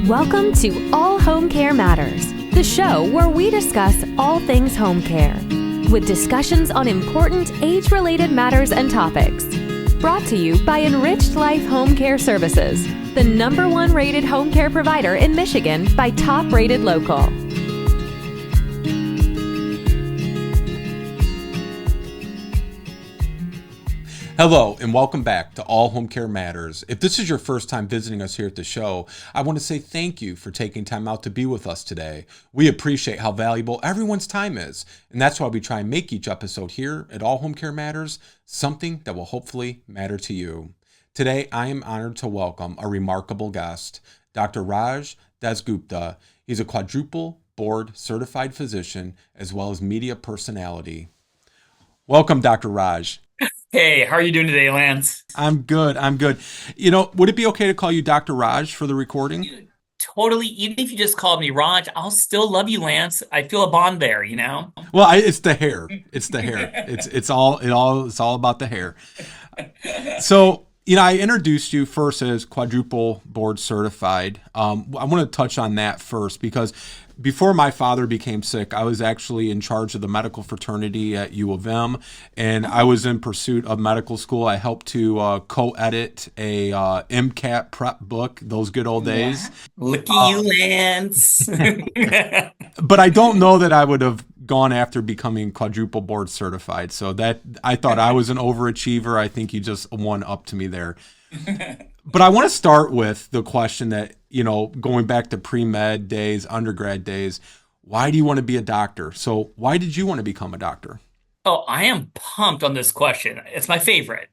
Welcome to All Home Care Matters, the show where we discuss all things home care, with discussions on important age-related matters and topics. Brought to you by Enriched Life Home Care Services, the #1 rated home care provider in Michigan by Top Rated Local. Hello and welcome back to All Home Care Matters. If this is your first time visiting us here at the show, I want to say thank you for taking time out to be with us today. We appreciate how valuable everyone's time is, and that's why we try and make each episode here at All Home Care Matters something that will hopefully matter to you. Today, I am honored to welcome a remarkable guest, Dr. Raj Dasgupta. He's a quadruple board certified physician as well as media personality. Welcome, Dr. Raj. Hey, how are you doing today, Lance? I'm good. You know, would it be okay to call you Dr. Raj for the recording? Totally. Even if you just called me Raj, I'll still love you, Lance. I feel a bond there, you know? Well, it's the hair. It's the hair. It's all about the hair. So, you know, I introduced you first as quadruple board certified. I want to touch on that first because before my father became sick, I was actually in charge of the medical fraternity at U of M, and I was in pursuit of medical school. I helped to co-edit a MCAT prep book, those good old days. Looky you, Lance. But I don't know that I would have gone after becoming quadruple board certified. So that I thought I was an overachiever. I think you just won up to me there. But I want to start with the question that, you know, going back to pre-med days, undergrad days, why do you want to be a doctor? So why did you want to become a doctor? Oh, I am pumped on this question. It's my favorite.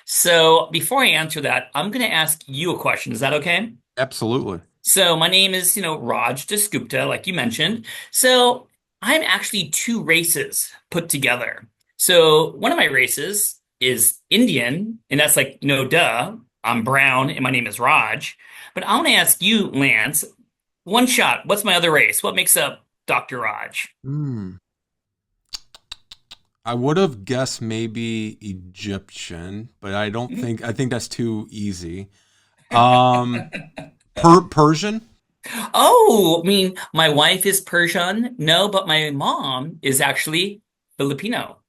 So before I answer that, I'm going to ask you a question. Is that okay? Absolutely. So my name is, Raj Dasgupta, like you mentioned. So I'm actually two races put together. So one of my races is Indian, and that's like, duh. I'm brown and my name is Raj. But I want to ask you, Lance, one shot. What's my other race? What makes up Dr. Raj? I would have guessed maybe Egyptian, but I think that's too easy. Persian? Oh, I mean, my wife is Persian. No, but my mom is actually Filipino.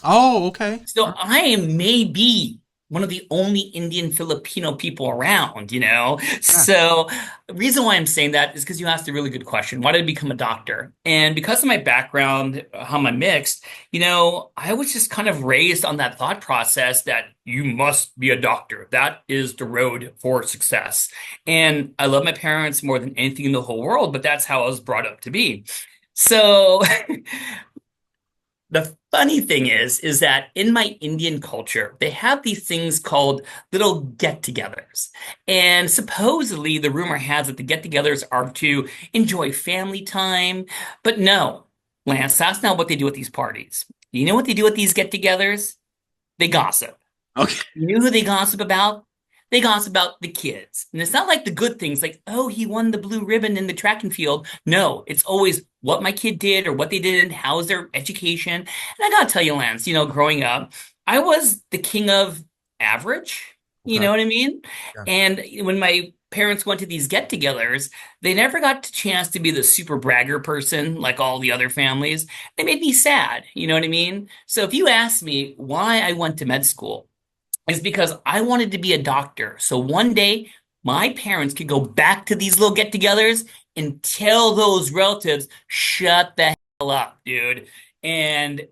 Oh, okay. So I am maybe one of the only Indian Filipino people around, Yeah. So the reason why I'm saying that is because you asked a really good question. Why did I become a doctor? And because of my background, how I'm mixed, I was just kind of raised on that thought process that you must be a doctor. That is the road for success. And I love my parents more than anything in the whole world, but that's how I was brought up to be. So the funny thing is that in my Indian culture, they have these things called little get-togethers. And supposedly the rumor has it the get-togethers are to enjoy family time. But no, Lance, that's not what they do at these parties. You know what they do at these get-togethers? They gossip. Okay. You know who they gossip about? They gossip about the kids. And it's not like the good things like, oh, he won the blue ribbon in the track and field. No, it's always what my kid did or what they did and how's their education. And I gotta tell you, Lance, growing up, I was the king of average. You know what I mean? Yeah. And when my parents went to these get-togethers, they never got the chance to be the super bragger person like all the other families. They made me sad. You know what I mean? So if you ask me why I went to med school, is because I wanted to be a doctor. So one day, my parents could go back to these little get-togethers and tell those relatives, shut the hell up, dude. And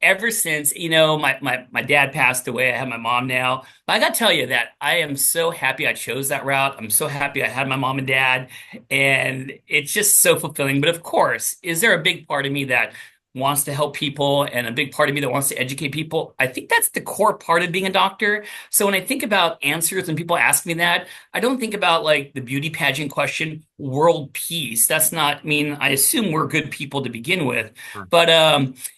ever since, my dad passed away, I have my mom now. But I got to tell you that I am so happy I chose that route. I'm so happy I had my mom and dad. And it's just so fulfilling. But of course, is there a big part of me that wants to help people and a big part of me that wants to educate people? I think that's the core part of being a doctor. So when I think about answers and people ask me that, I don't think about like the beauty pageant question, world peace. That's not, I assume we're good people to begin with. Sure. But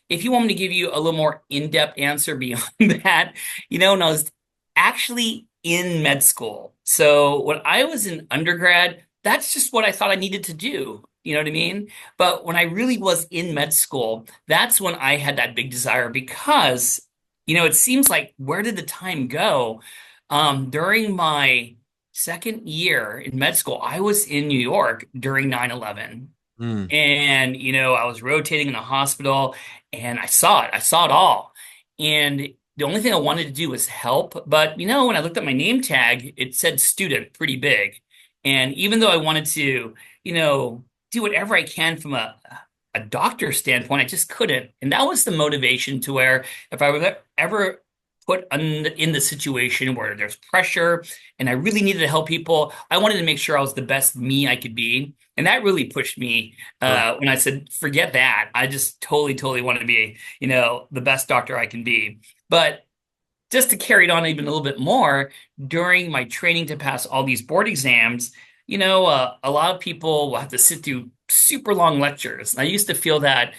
if you want me to give you a little more in-depth answer beyond that, when I was actually in med school. So when I was in undergrad, that's just what I thought I needed to do. You know what I mean? But when I really was in med school, that's when I had that big desire because, it seems like where did the time go? During my second year in med school, I was in New York during 9/11. Mm, And, I was rotating in the hospital and I saw it. I saw it all. And the only thing I wanted to do was help. But, when I looked at my name tag, it said student pretty big. And even though I wanted to, do whatever I can from a doctor standpoint, I just couldn't. And that was the motivation to where if I was ever put in the situation where there's pressure and I really needed to help people, I wanted to make sure I was the best me I could be. And that really pushed me sure. when I said, forget that. I just totally, totally want to be, the best doctor I can be. But just to carry it on even a little bit more, during my training to pass all these board exams, a lot of people will have to sit through super long lectures. I used to feel that,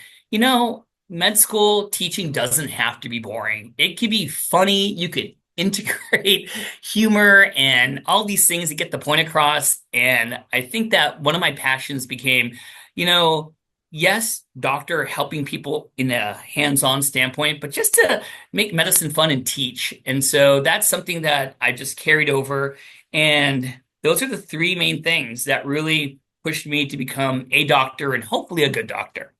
med school teaching doesn't have to be boring. It could be funny. You could integrate humor and all these things to get the point across. And I think that one of my passions became, you know, yes, doctor helping people in a hands-on standpoint, but just to make medicine fun and teach. And so that's something that I just carried over. And those are the three main things that really pushed me to become a doctor and hopefully a good doctor.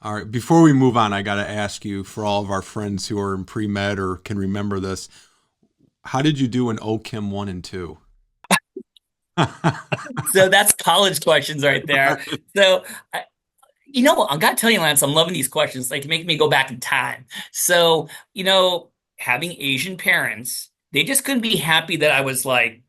All right. Before we move on, I got to ask you, for all of our friends who are in pre-med or can remember this, how did you do in OChem 1 and 2? So that's college questions right there. So, I got to tell you, Lance, I'm loving these questions. Like, make me go back in time. So, having Asian parents, they just couldn't be happy that I was like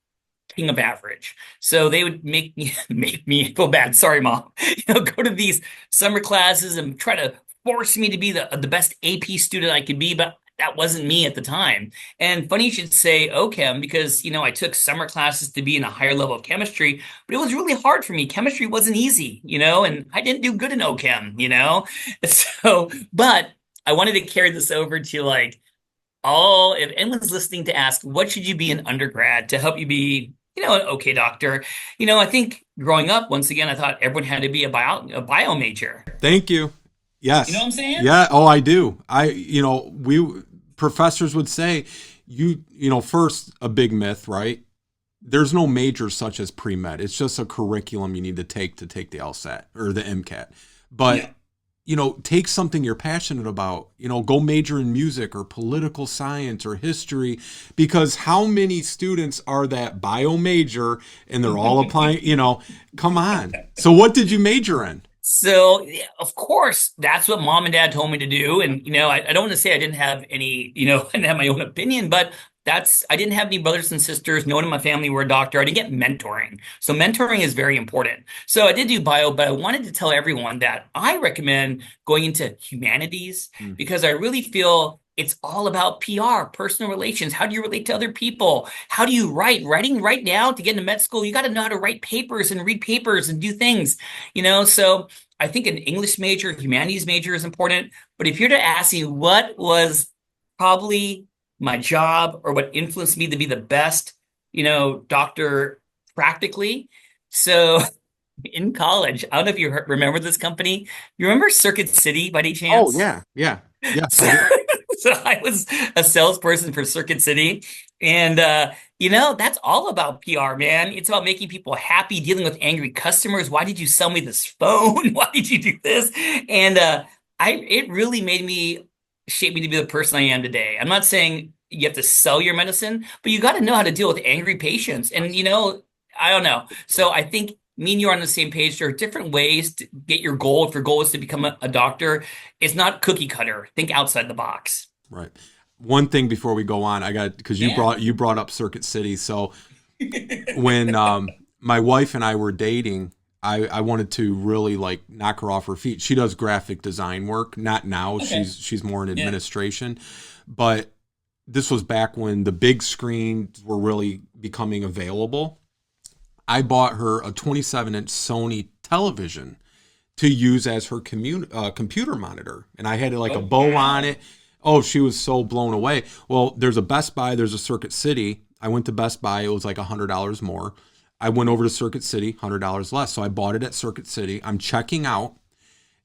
king of average. So they would make me feel bad. Sorry, mom. Go to these summer classes and try to force me to be the best AP student I could be, but that wasn't me at the time. And funny you should say OChem because I took summer classes to be in a higher level of chemistry, but it was really hard for me. Chemistry wasn't easy, and I didn't do good in OChem. So, but I wanted to carry this over to like if anyone's listening to ask, what should you be in undergrad to help you be an okay doctor? I think growing up, once again, I thought everyone had to be a bio major. Thank you. Yes. You know what I'm saying? Yeah. Oh, I do. We professors would say, first, a big myth, right? There's no major such as pre-med. It's just a curriculum you need to take the LSAT or the MCAT. But, take something you're passionate about, go major in music or political science or history, because how many students are that bio major and they're all applying, come on. So what did you major in? So, yeah, of course, that's what mom and dad told me to do. And, I don't want to say I didn't have any, I didn't have my own opinion, but I didn't have any brothers and sisters. No one in my family were a doctor. I didn't get mentoring. So mentoring is very important. So I did do bio, but I wanted to tell everyone that I recommend going into humanities because I really feel it's all about PR, personal relations. How do you relate to other people? How do you write? Writing right now to get into med school, you got to know how to write papers and read papers and do things, So I think an English major, humanities major is important. But if you're to ask me what was probably my job or what influenced me to be the best, doctor practically. So in college, I don't know if you remember this company. You remember Circuit City by any chance? Oh, yeah. Yeah. Yeah. So I was a salesperson for Circuit City. And, that's all about PR, man. It's about making people happy, dealing with angry customers. Why did you sell me this phone? Why did you do this? And it really shaped me to be the person I am today. I'm not saying you have to sell your medicine, but you got to know how to deal with angry patients. And, I don't know. So I think me and you are on the same page. There are different ways to get your goal. If your goal is to become a doctor, it's not cookie cutter. Think outside the box. Right. One thing before we go on, because you brought up Circuit City. So when my wife and I were dating, I wanted to really like knock her off her feet. She does graphic design work. Not now. Okay. She's more in administration. But this was back when the big screens were really becoming available. I bought her a 27-inch Sony television to use as her computer monitor. And I had like a bow on it. Oh, she was so blown away. Well, there's a Best Buy, there's a Circuit City. I went to Best Buy. It was like $100 more. I went over to Circuit City, $100 less. So I bought it at Circuit City. I'm checking out.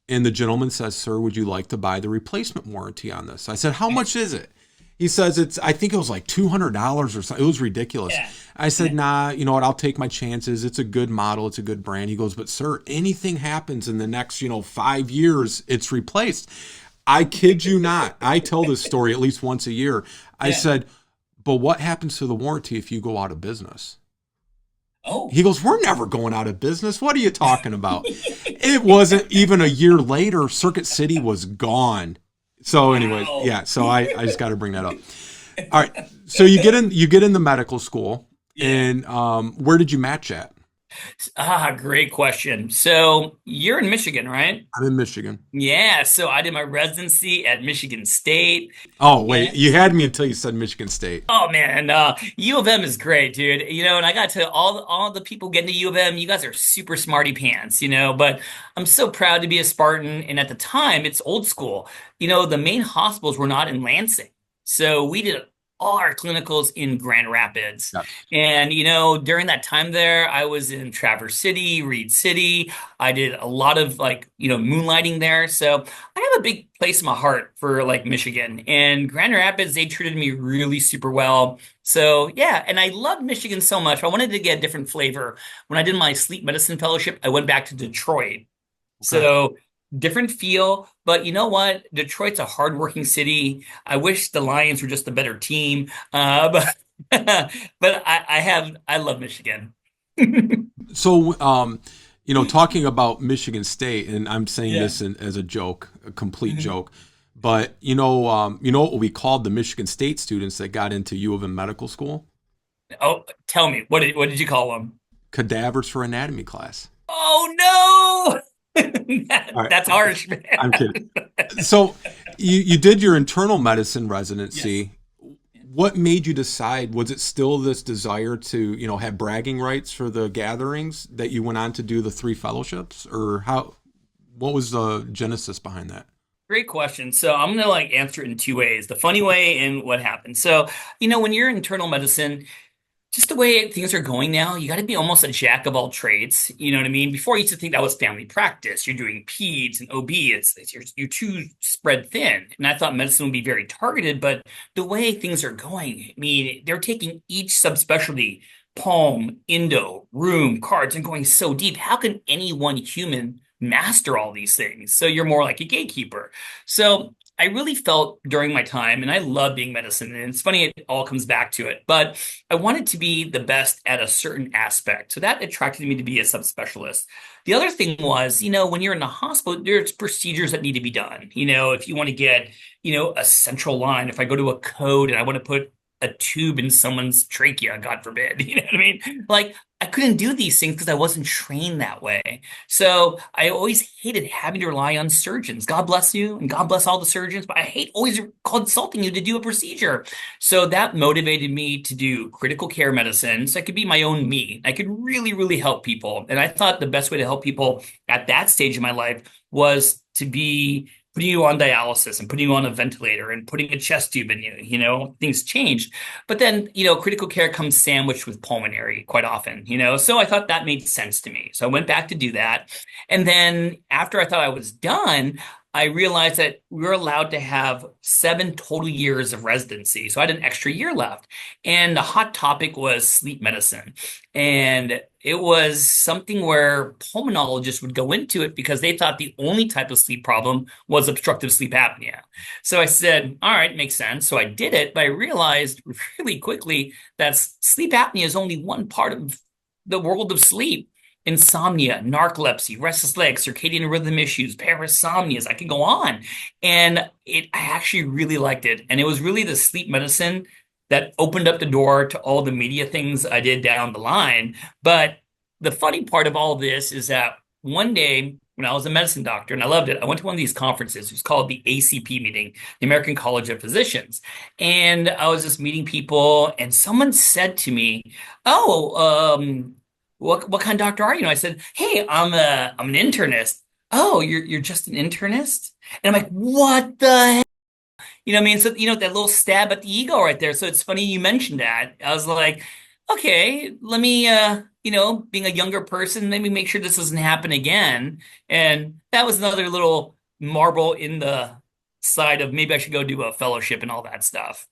And the gentleman says, "Sir, would you like to buy the replacement warranty on this?" I said, "How much is it?" He says I think it was like $200 or something. It was ridiculous. Yeah. I said, nah, you know what? I'll take my chances. It's a good model. It's a good brand. He goes, but sir, anything happens in the next, 5 years, it's replaced. I kid you not. I tell this story at least once a year. I said, but what happens to the warranty if you go out of business? Oh, He goes, we're never going out of business. What are you talking about? It wasn't even a year later. Circuit City was gone. So anyways, wow. yeah. So I just got to bring that up. All right. So you get in the medical school, and where did you match at? Great question. So you're in Michigan, right? I'm in Michigan. Yeah. So I did my residency at Michigan State. Oh wait, And you had me until you said Michigan State. oh man, U of M is great, dude. And I got to all the people getting to U of M. You guys are super smarty pants, But I'm so proud to be a Spartan. And at the time, it's old school. The main hospitals were not in Lansing, so we did all our clinicals in Grand Rapids. Yeah. And during that time there, I was in Traverse City, Reed City. I did a lot of moonlighting there. So I have a big place in my heart for like Michigan and Grand Rapids. They treated me really super well. So yeah, and I loved Michigan so much. I wanted to get a different flavor. When I did my sleep medicine fellowship, I went back to Detroit. Okay. So different feel, but you know what? Detroit's a hardworking city. I wish the Lions were just a better team. But but I love Michigan. So talking about Michigan State, and I'm saying Yeah. this as a joke, a complete joke, but what we called the Michigan State students that got into U of M medical school? Oh, tell me, what did you call them? Cadavers for anatomy class. Oh no! All right. That's harsh, man. I'm kidding. So you did your internal medicine residency. What made you decide? Was it still this desire to, have bragging rights for the gatherings that you went on to do the 3 fellowships, or what was the genesis behind that? Great question. So I'm gonna answer it in 2 ways: the funny way and what happened. So, when you're in internal medicine, just the way things are going now, you got to be almost a jack of all trades. You know what I mean? Before, I used to think that was family practice. You're doing peds and OB. You're too spread thin. And I thought medicine would be very targeted, but the way things are going, I mean, they're taking each subspecialty, palm, endo, rheum, cards, and going so deep. How can any one human master all these things? So you're more like a gatekeeper. So I really felt during my time, and I love being medicine, and it's funny, it all comes back to it, but I wanted to be the best at a certain aspect. So that attracted me to be a subspecialist. The other thing was, when you're in the hospital, there's procedures that need to be done. If you want to get, a central line, if I go to a code and I want to put a tube in someone's trachea, God forbid, you know what I mean? I couldn't do these things because I wasn't trained that way. So I always hated having to rely on surgeons. God bless you and God bless all the surgeons, but I hate always consulting you to do a procedure. So that motivated me to do critical care medicine so I could be my own me. I could really, really help people. And I thought the best way to help people at that stage of my life was to be putting you on dialysis and putting you on a ventilator and putting a chest tube in you, things changed. But then, critical care comes sandwiched with pulmonary quite often, so I thought that made sense to me. So I went back to do that. And then after I thought I was done, I realized that we were allowed to have 7 total years of residency. So I had an extra year left. And the hot topic was sleep medicine. And it was something where pulmonologists would go into it because they thought the only type of sleep problem was obstructive sleep apnea. So I said, all right, makes sense. So I did it, but I realized really quickly that sleep apnea is only one part of the world of sleep. Insomnia, narcolepsy, restless legs, circadian rhythm issues, parasomnias, I could go on. And I actually really liked it. And it was really the sleep medicine that opened up the door to all the media things I did down the line. But the funny part of all this is that one day when I was a medicine doctor, and I loved it, I went to one of these conferences. It was called the ACP meeting, the American College of Physicians. And I was just meeting people, and someone said to me, what kind of doctor are you? And I said, hey, I'm an internist. Oh, you're just an internist? And I'm like, what the heck? You know what I mean? So, that little stab at the ego right there. So it's funny you mentioned that. I was like, okay, let me, being a younger person, let me make sure this doesn't happen again. And that was another little marble in the side of maybe I should go do a fellowship and all that stuff.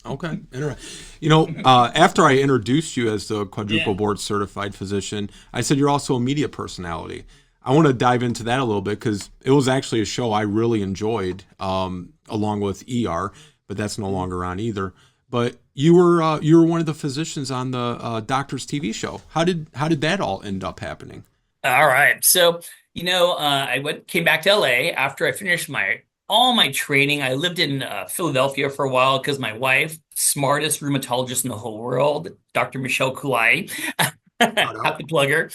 Okay, interesting. After I introduced you as the quadruple Yeah. board certified physician, I said you're also a media personality. I want to dive into that a little bit because it was actually a show I really enjoyed, along with ER, but that's no longer on either. But you were one of the physicians on the Doctors TV show. How did that all end up happening? All right. So, came back to LA after I finished my all my training. I lived in Philadelphia for a while because my wife, smartest rheumatologist in the whole world, Dr. Michelle Kulai, Shout have out. to plug her.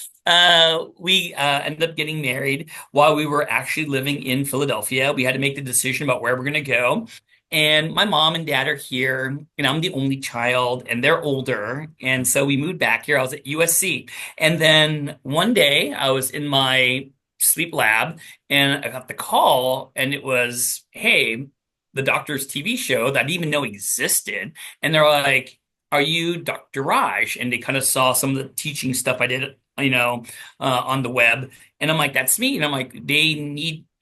We ended up getting married while we were actually living in Philadelphia. We had to make the decision about where we're going to go. And my mom and dad are here, and I'm the only child, and they're older. And so we moved back here. I was at USC. And then one day I was in my sleep lab and I got the call, and it was, hey, the doctor's TV show that I didn't even know existed. And they're like, are you Dr. Raj? And they kind of saw some of the teaching stuff I did, on the web. And I'm like, that's me. And I'm like,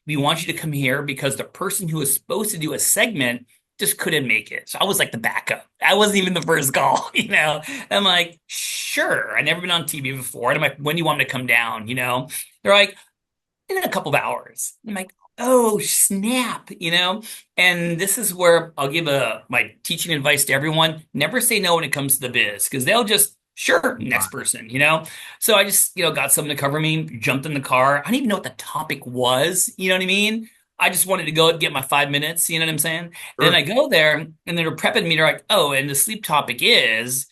we want you to come here because the person who was supposed to do a segment just couldn't make it. So I was like the backup. I wasn't even the first call, And I'm like, sure. I've never been on TV before. And I'm like, when do you want me to come down? They're like, in a couple of hours. I'm like, oh, snap. And this is where I'll give my teaching advice to everyone. Never say no when it comes to the biz because they'll just, sure, next person. So I just, got something to cover me, jumped in the car. I don't even know what the topic was. You know what I mean? I just wanted to go get my 5 minutes. You know what I'm saying? Then Sure. I go there and they're prepping me. They're like, oh, and the sleep topic is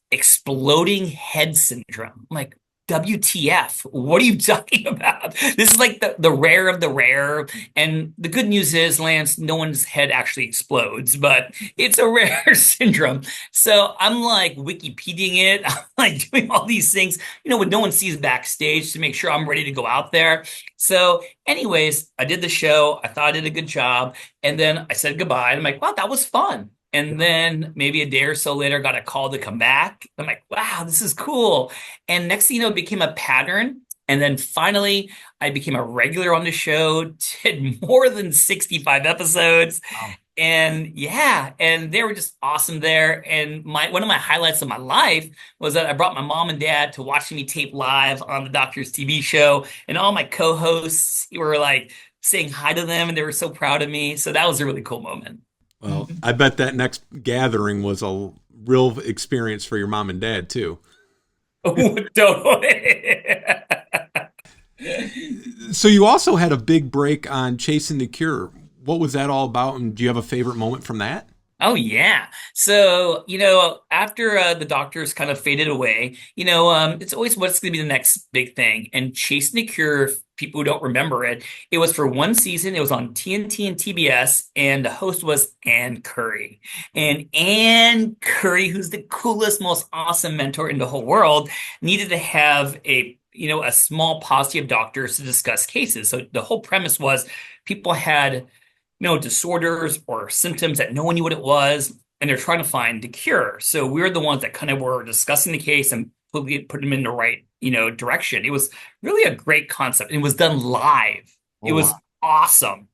exploding head syndrome. I'm like, WTF? What are you talking about? This is like the rare of the rare. And the good news is, Lance, no one's head actually explodes, but it's a rare syndrome. So I'm like Wikipediaing it. I'm like doing all these things, what no one sees backstage to make sure I'm ready to go out there. So, anyways, I did the show. I thought I did a good job. And then I said goodbye. I'm like, wow, that was fun. And then maybe a day or so later, got a call to come back. I'm like, wow, this is cool. And next thing you know, it became a pattern. And then finally, I became a regular on the show, did more than 65 episodes. Wow. And yeah, and they were just awesome there. And one of my highlights of my life was that I brought my mom and dad to watching me tape live on the Doctor's TV show. And all my co-hosts were like saying hi to them, and they were so proud of me. So that was a really cool moment. Well, I bet that next gathering was a real experience for your mom and dad too. Totally. So you also had a big break on Chasing the Cure. What was that all about? And do you have a favorite moment from that? Oh yeah. So, after the doctors kind of faded away, it's always what's going to be the next big thing. And Chasing the Cure, if people who don't remember it, it was for one season. It was on TNT and TBS, and the host was Ann Curry. And Ann Curry, who's the coolest, most awesome mentor in the whole world, needed to have a small posse of doctors to discuss cases. So the whole premise was people had disorders or symptoms that no one knew what it was, and they're trying to find the cure. So we're the ones that kind of were discussing the case and put them in the right, direction. It was really a great concept. It was done live. It Oh was wow. awesome.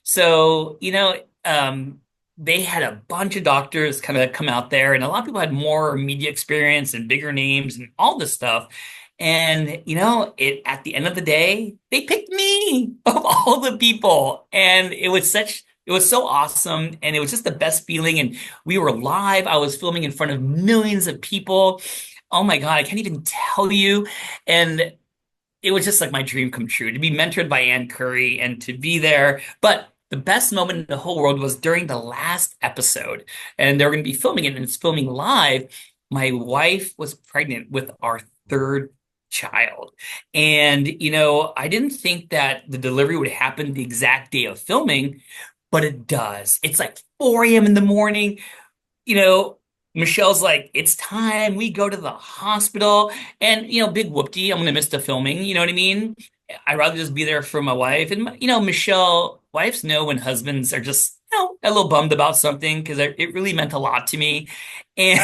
So, they had a bunch of doctors kind of come out there, and a lot of people had more media experience and bigger names and all this stuff. And it at the end of the day, they picked me of all the people. And it was so awesome. And it was just the best feeling. And we were live. I was filming in front of millions of people. Oh my God, I can't even tell you. And it was just like my dream come true to be mentored by Ann Curry and to be there. But the best moment in the whole world was during the last episode. And they're going to be filming it, and it's filming live. My wife was pregnant with our third child. And, I didn't think that the delivery would happen the exact day of filming, but it does. It's like 4 a.m. in the morning. You know, Michelle's like, it's time. We go to the hospital. And, big whoopty, I'm going to miss the filming. You know what I mean? I'd rather just be there for my wife. And, Michelle, wives know when husbands are just, a little bummed about something because it really meant a lot to me. And,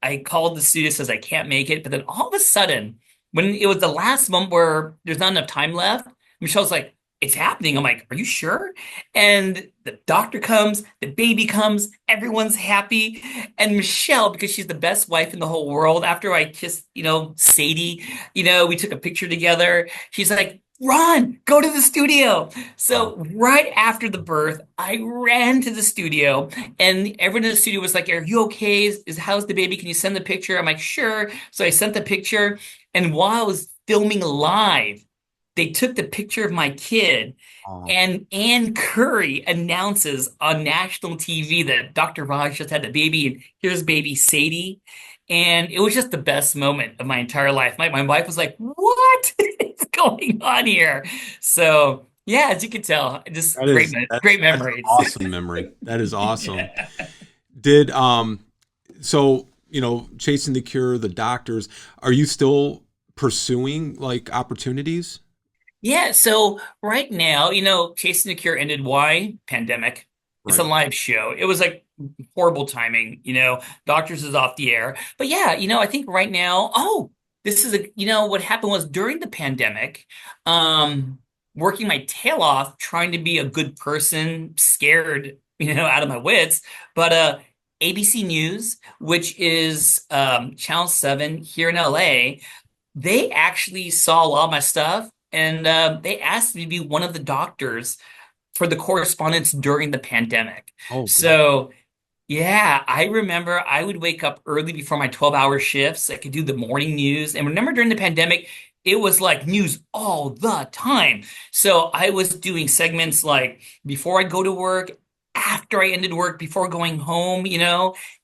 I called the studio, says I can't make it. But then all of a sudden, when it was the last month where there's not enough time left, Michelle's like, it's happening. I'm like, are you sure? And the doctor comes, the baby comes, everyone's happy. And Michelle, because she's the best wife in the whole world, after I kissed, Sadie, we took a picture together. She's like, run, go to the studio. Wow. So right after the birth, I ran to the studio and everyone in the studio was like, are you okay? How's the baby? Can you send the picture? I'm like, sure. So I sent the picture. And while I was filming live, they took the picture of my kid, Oh, and Ann Curry announces on national TV that Dr. Raj just had the baby, and here's baby Sadie. And it was just the best moment of my entire life. My wife was like, what is going on here? So, yeah, as you can tell, just that is great that's an memories. awesome memory. That is awesome. Yeah. Did so chasing the cure, the doctors, are you still pursuing like opportunities? Yeah, so right now, Chasing the Cure ended. Why? Pandemic. It's a Right. live show. It was like horrible timing, Doctors is off the air. But yeah, I think right now, this is what happened was during the pandemic, um, working my tail off, trying to be a good person, scared, out of my wits. But ABC News, which is Channel 7 here in LA, they actually saw a lot of my stuff and they asked me to be one of the doctors for the correspondence during the pandemic. Oh, great. So, yeah, I remember I would wake up early before my 12-hour shifts. I could do the morning news. And remember during the pandemic, it was like news all the time. So I was doing segments like before I'd go to work, after I ended work, before going home,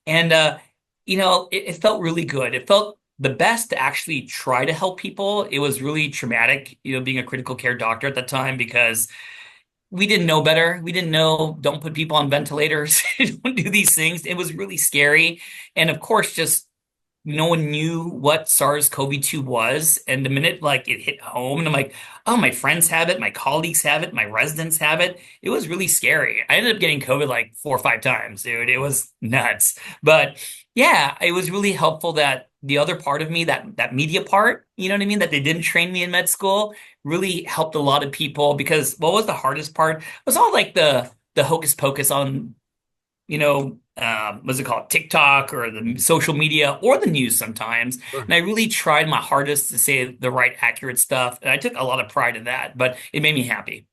and it felt really good. It felt the best to actually try to help people. It was really traumatic, being a critical care doctor at that time because we didn't know better. We didn't know don't put people on ventilators, don't do these things. It was really scary. And of course, just no one knew what SARS-CoV-2 was. And the minute like it hit home, and I'm like, oh, my friends have it, my colleagues have it, my residents have it. It was really scary. I ended up getting COVID like 4 or 5 times, dude. It was nuts. But yeah, it was really helpful that the other part of me, that media part, you know what I mean, that they didn't train me in med school, really helped a lot of people because what was the hardest part was all like the hocus pocus on what's it called, TikTok or the social media or the news sometimes. Sure. And I really tried my hardest to say the right, accurate stuff. And I took a lot of pride in that, but it made me happy.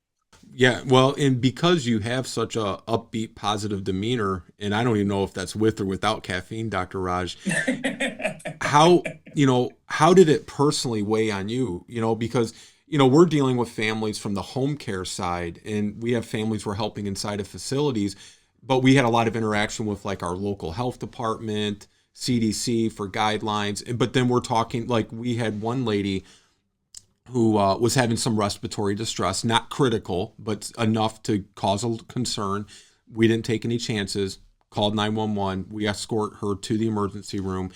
Yeah, well, and because you have such a upbeat, positive demeanor, and I don't even know if that's with or without caffeine, Dr. Raj, how did it personally weigh on you? Because we're dealing with families from the home care side, and we have families we're helping inside of facilities, but we had a lot of interaction with like our local health department, CDC for guidelines, but then we're talking like we had one lady who was having some respiratory distress, not critical, but enough to cause a concern. We didn't take any chances, called 911. We escort her to the emergency room.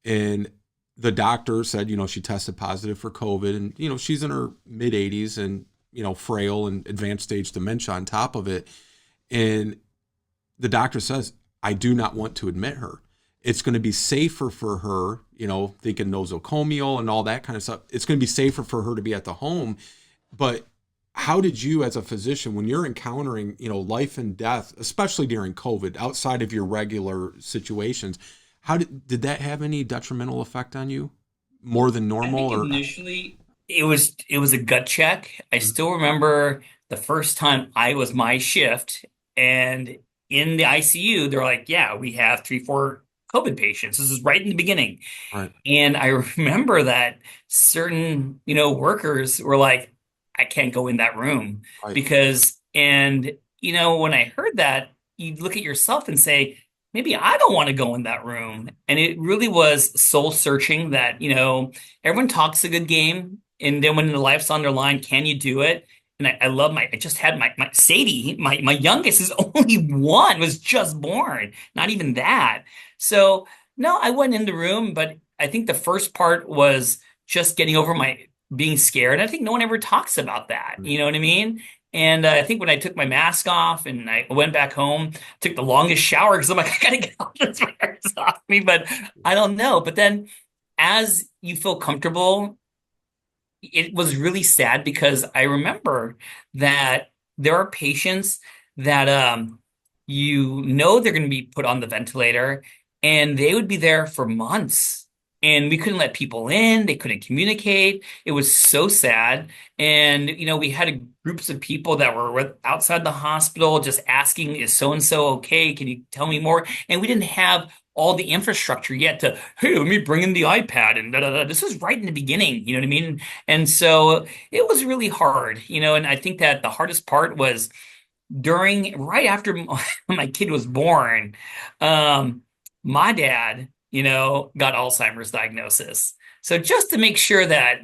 And the doctor said, she tested positive for COVID. And, she's in her mid 80s and, frail and advanced stage dementia on top of it. And the doctor says, I do not want to admit her. It's going to be safer for her, thinking nosocomial and all that kind of stuff. It's going to be safer for her to be at the home. But how did you, as a physician, when you're encountering, life and death, especially during COVID, outside of your regular situations, how did that have any detrimental effect on you, more than I normal? think Or initially it was a gut check. I still remember the first time I was my shift and in the ICU, they're like, yeah, we have 3, 4 COVID patients. This is right in the beginning. right, And I remember that certain, workers were like, I can't go in that room right, because, and, when I heard that, you look at yourself and say, maybe I don't want to go in that room. And it really was soul searching that, everyone talks a good game. And then when the life's on their line, can you do it? And I love I just had my Sadie, my youngest is only one, was just born, not even that. So, no, I went in the room, but I think the first part was just getting over my being scared. I think no one ever talks about that. You know what I mean? And I think when I took my mask off and I went back home, took the longest shower because I'm like, I gotta get all this virus off me. But I don't know. But then as you feel comfortable, it was really sad because I remember that there are patients that they're going to be put on the ventilator and they would be there for months and we couldn't let people in, they couldn't communicate. It was so sad. And we had groups of people that were outside the hospital just asking, is so and so okay? Can you tell me more? And we didn't have all the infrastructure yet to, hey, let me bring in the iPad and da da da. This was right in the beginning, you know what I mean? And so it was really hard, and I think that the hardest part was right after my kid was born, um, my dad, got Alzheimer's diagnosis. So just to make sure that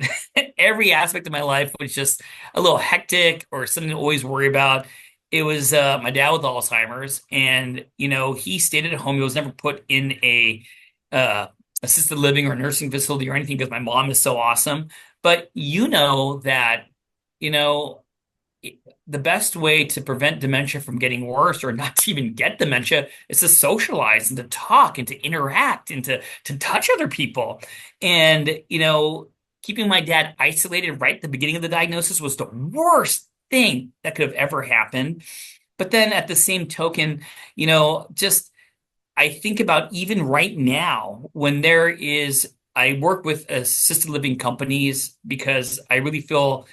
every aspect of my life was just a little hectic or something to always worry about, it was my dad with Alzheimer's, and he stayed at home. He was never put in a uh, assisted living or nursing facility or anything because my mom is so awesome. But that, you know the best way to prevent dementia from getting worse or not to even get dementia is to socialize and to talk and to interact and to touch other people. And, keeping my dad isolated right at the beginning of the diagnosis was the worst thing that could have ever happened. But then at the same token, just I think about even right now when I work with assisted living companies because I really feel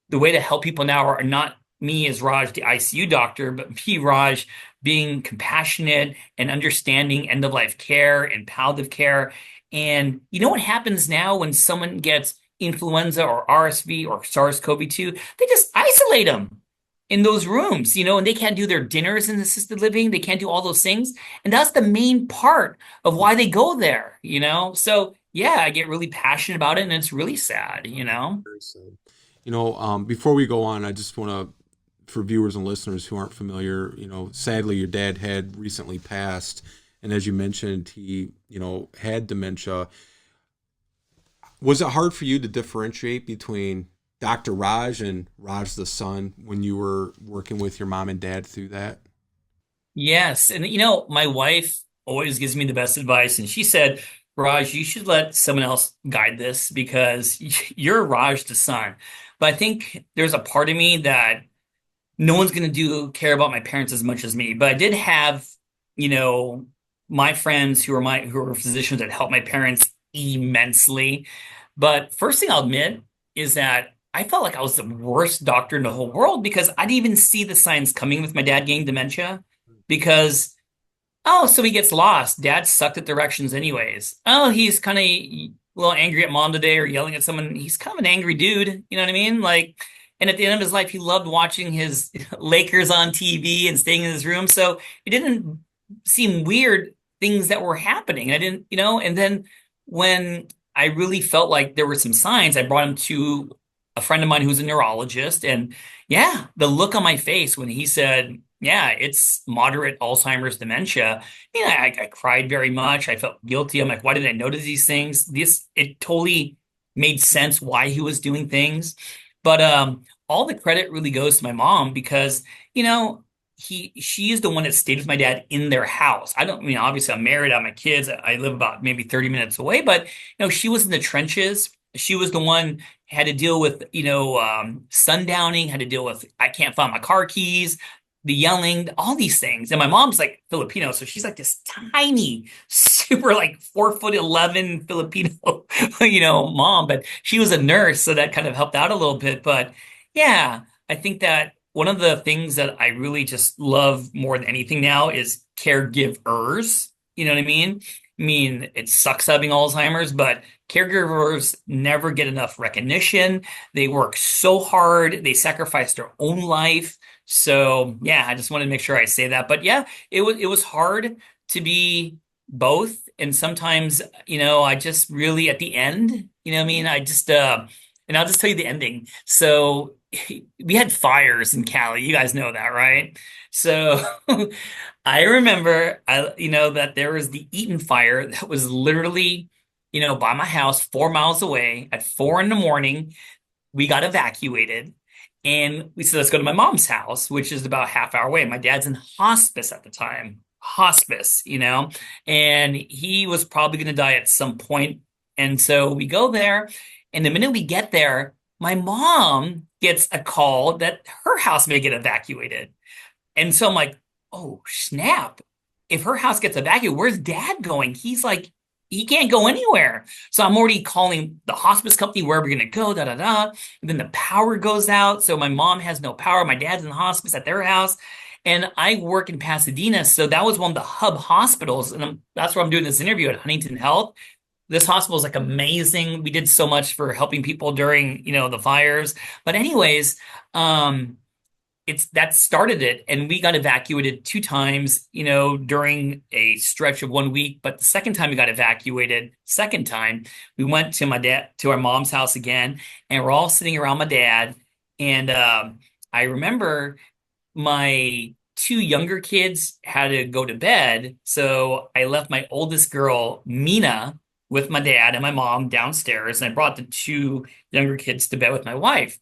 the way to help people now are not me as Raj, the ICU doctor, but me, Raj, being compassionate and understanding end of life care and palliative care. And you know what happens now when someone gets influenza or RSV or SARS-CoV-2? They just isolate them in those rooms, and they can't do their dinners in assisted living. They can't do all those things. And that's the main part of why they go there. So yeah, I get really passionate about it and it's really sad. Very sad. Before we go on, I just want to, for viewers and listeners who aren't familiar, sadly, your dad had recently passed. And as you mentioned, he, had dementia. Was it hard for you to differentiate between Dr. Raj and Raj the son when you were working with your mom and dad through that? Yes. And my wife always gives me the best advice. And she said, Raj, you should let someone else guide this because you're Raj the son. But I think there's a part of me that no one's going to care about my parents as much as me. But I did have, you know, my friends who were physicians that helped my parents immensely. But first thing I'll admit is that I felt like I was the worst doctor in the whole world because I didn't even see the signs coming with my dad getting dementia because, oh, so he gets lost. Dad sucked at directions anyways. Oh, he's kind of a little angry at mom today or yelling at someone. He's kind of an angry dude. You know what I mean? Like, and at the end of his life, he loved watching his Lakers on TV and staying in his room. So it didn't seem weird things that were happening. I didn't, and then when I really felt like there were some signs, I brought him to a friend of mine who's a neurologist. And yeah, the look on my face when he said, yeah, it's moderate Alzheimer's dementia. I cried very much. I felt guilty. I'm like, why did I notice these things? It totally made sense why he was doing things. But all the credit really goes to my mom because, she is the one that stayed with my dad in their house. Obviously I'm married, I have my kids. I live about maybe 30 minutes away, but she was in the trenches. She was the one had to deal with, sundowning, had to deal with, I can't find my car keys, the yelling, all these things. And my mom's like Filipino, so she's like this tiny, super like 4'11" Filipino, mom. But she was a nurse, so that kind of helped out a little bit. But yeah, I think that one of the things that I really just love more than anything now is caregivers. You know what I mean? I mean, it sucks having Alzheimer's, but caregivers never get enough recognition. They work so hard. They sacrifice their own life. So yeah, I just wanted to make sure I say that. But yeah, it was hard to be both. And sometimes, I just really at the end, what I mean? I just and I'll just tell you the ending. So we had fires in Cali. You guys know that, right? So I remember that there was the Eaton fire that was literally, by my house 4 miles away at 4 in the morning. We got evacuated. And we said, let's go to my mom's house, which is about a half hour away. My dad's in hospice at the time, hospice, and he was probably going to die at some point. And so we go there And the minute we get there, my mom gets a call that her house may get evacuated. And so I'm like, oh, snap. If her house gets evacuated, where's dad going? He's like, he can't go anywhere. So I'm already calling the hospice company, where we're going to go, da da da. And then the power goes out. So my mom has no power. My dad's in the hospice at their house. And I work in Pasadena. So that was one of the hub hospitals. And that's where I'm doing this interview at Huntington Health. This hospital is like amazing. We did so much for helping people during, the fires. But anyways, it's that started it, and we got evacuated 2 times, during a stretch of 1 week. But the second time we got evacuated, second time, we went to our mom's house again, and we're all sitting around my dad. And I remember my two younger kids had to go to bed, so I left my oldest girl, Mina, with my dad and my mom downstairs, and I brought the two younger kids to bed with my wife.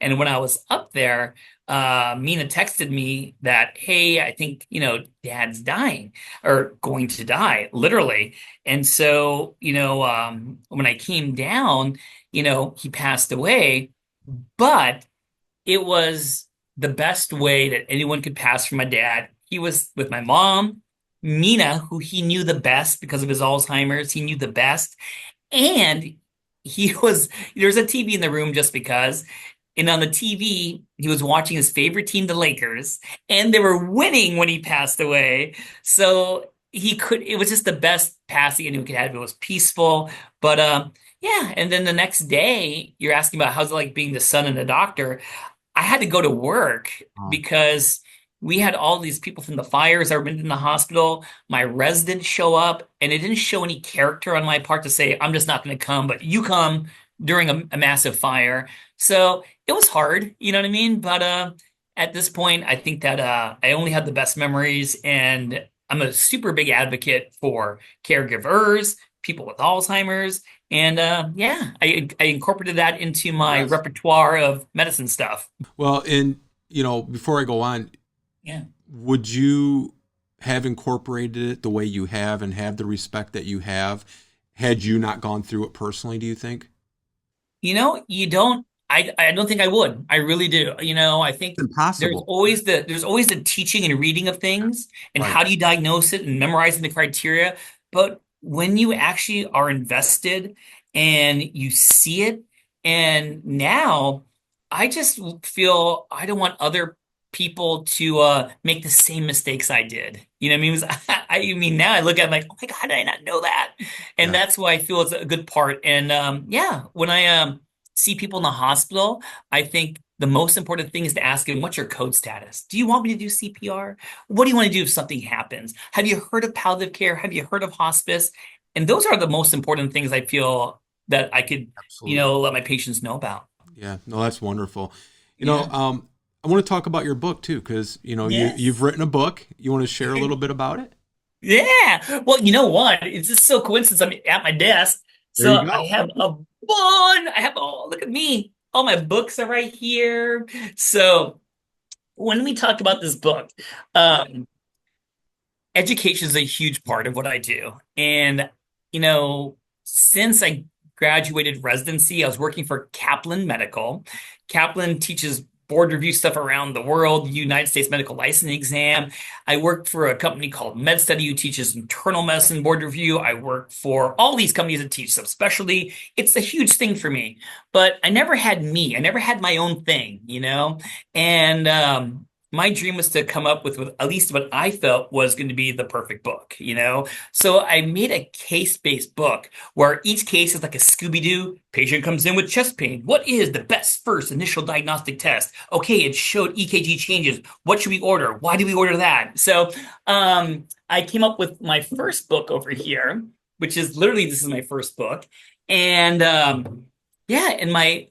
And when I was up there, Mina texted me that, hey, I think, dad's dying or going to die, literally. And so, when I came down, he passed away, but it was the best way that anyone could pass for my dad. He was with my mom, Mina, who he knew the best because of his Alzheimer's. He knew the best. And there's a TV in the room just because. And on the TV, he was watching his favorite team, the Lakers, and they were winning when he passed away. So it was just the best passing anyone could have. It was peaceful. But yeah, and then the next day, you're asking about how's it like being the son and the doctor. I had to go to work because we had all these people from the fires that were in the hospital. My residents show up, and it didn't show any character on my part to say, I'm just not going to come, but you come during a massive fire. So it was hard, you know what I mean? But at this point, I think that I only had the best memories, and I'm a super big advocate for caregivers, people with Alzheimer's, and yeah, I incorporated that into my repertoire of medicine stuff. Well, and before I go on, Yeah. would you have incorporated it the way you have and have the respect that you have had you not gone through it personally, do you think? You don't. I don't think I would. I really do. I think It's impossible. there's always the teaching and reading of things and Right. how do you diagnose it and memorizing the criteria. But when you actually are invested and you see it, and now I just feel I don't want other people to make the same mistakes I did. You know what I mean? It was- I mean, now I look at it like, oh my God, did I not know that? And Yeah. that's why I feel it's a good part. And yeah, when I see people in the hospital, I think the most important thing is to ask them, what's your code status? Do you want me to do CPR? What do you want to do if something happens? Have you heard of palliative care? Have you heard of hospice? And those are the most important things I feel that I could, Absolutely. let my patients know about. Yeah. No, that's wonderful. Yeah. I want to talk about your book too, because Yes. you've wrten a book. You want to share a little bit about it? Yeah. Well, you know what? It's just so coincidence. I'm at my desk. There So you I go. have a bun. Look at me. All my books are right here. So when we talk about this book, um, education is a huge part of what I do. And, since I graduated residency, I was working for Kaplan Medical. Kaplan teaches board review stuff around the world, United States medical licensing exam. I worked for a company called MedStudy who teaches internal medicine board review. I work for all these companies that teach subspecialty. It's a huge thing for me, but I never had me. I never had my own thing. And my dream was to come up with at least what I felt was going to be the perfect book. So I made a case-based book where each case is like a Scooby-Doo. Patient comes in with chest pain. What is the best first initial diagnostic test? Okay, it showed EKG changes. What should we order? Why do we order that? So I came up with my first book over here, which is literally, this is my first book. And yeah, and my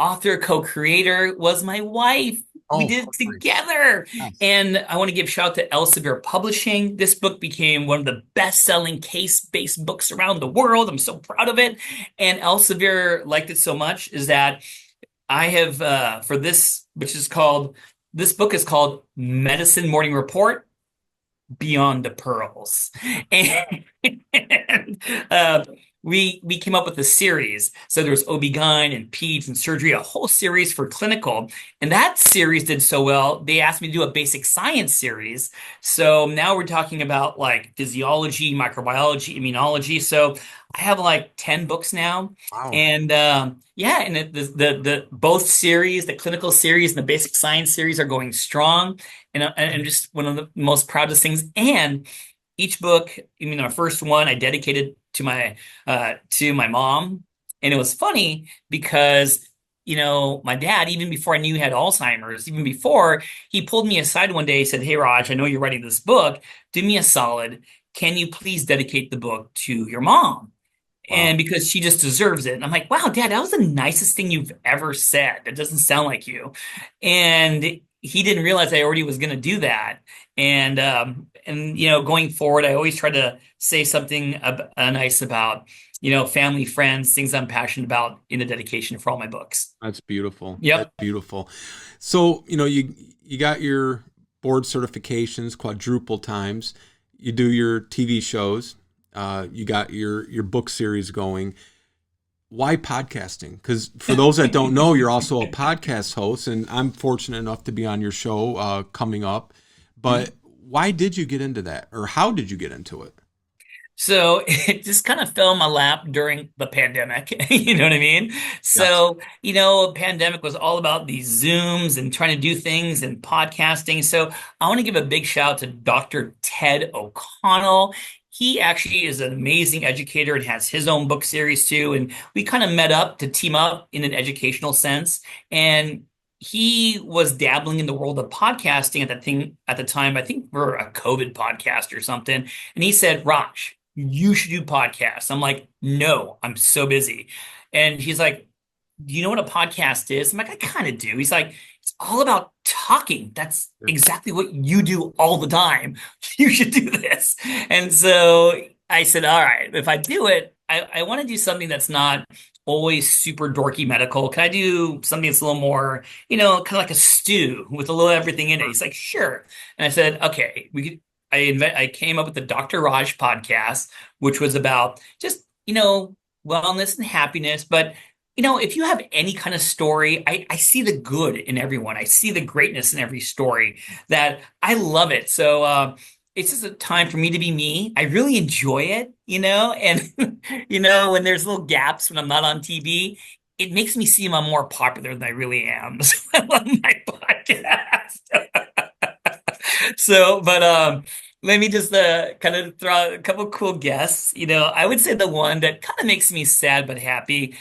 co-creator was my wife. We Oh, did it great. together. Yes. And I want to give shout out to Elsevier Publishing. This book became one of the best-selling case-based books around the world. I'm so proud of it. And Elsevier liked it so much is that I have for this, this book is called Medicine Morning Report, Beyond the Pearls. And we came up with a series. So there was OB-GYN and peds and surgery, a whole series for clinical. And that series did so well, they asked me to do a basic science series. So now we're talking about like physiology, microbiology, immunology. So I have like 10 books now. Wow. And yeah, and the both series, the clinical series and the basic science series are going strong. And just one of the most proudest things. And each book, our first one I dedicated to my mom. And it was funny because, my dad, even before I knew he had Alzheimer's, even before, he pulled me aside one day, he said, "Hey, Raj, I know you're writing this book. Do me a solid. Can you please dedicate the book to your mom?" Wow. And because she just deserves it. And I'm like, "Wow, Dad, that was the nicest thing you've ever said. That doesn't sound like you." And he didn't realize I already was going to do that. And going forward, I always try to say something nice about, family, friends, things I'm passionate about in the dedication for all my books. That's beautiful. That's Yep. beautiful. So, you got your board certifications quadruple times. You do your TV shows. You got your book series going. Why podcasting? Because for those that don't know, you're also a podcast host, and I'm fortunate enough to be on your show coming up. But why did you get into that, or how did you get into it? So it just kind of fell in my lap during the pandemic. You know what I mean? Yes. So, pandemic was all about these Zooms and trying to do things and podcasting. So I want to give a big shout out to Dr. Ted O'Connell. He actually is an amazing educator and has his own book series too. And we kind of met up to team up in an educational sense. And he was dabbling in the world of podcasting at the time, I think for a COVID podcast or something. And he said, "Raj, you should do podcasts." I'm like, "No, I'm so busy." And he's like, "Do you know what a podcast is?" I'm like, "I kind of do." He's like, "It's all about talking. That's exactly what you do all the time. You should do this." And so I said, "All right, if I do it, I want to do something that's not always super dorky medical. Can I do something that's a little more, kind of like a stew with a little everything in it?" He's like, "Sure." And I said, "Okay, we could." I came up with the Dr. Raj podcast, which was about just, wellness and happiness. But, if you have any kind of story, I see the good in everyone. I see the greatness in every story that I love it. So, it's just a time for me to be me. I really enjoy it, and, when there's little gaps when I'm not on TV, it makes me seem I'm more popular than I really am. So I love my podcast. So, but let me just kind of throw out a couple cool guests. I would say the one that kind of makes me sad but happy,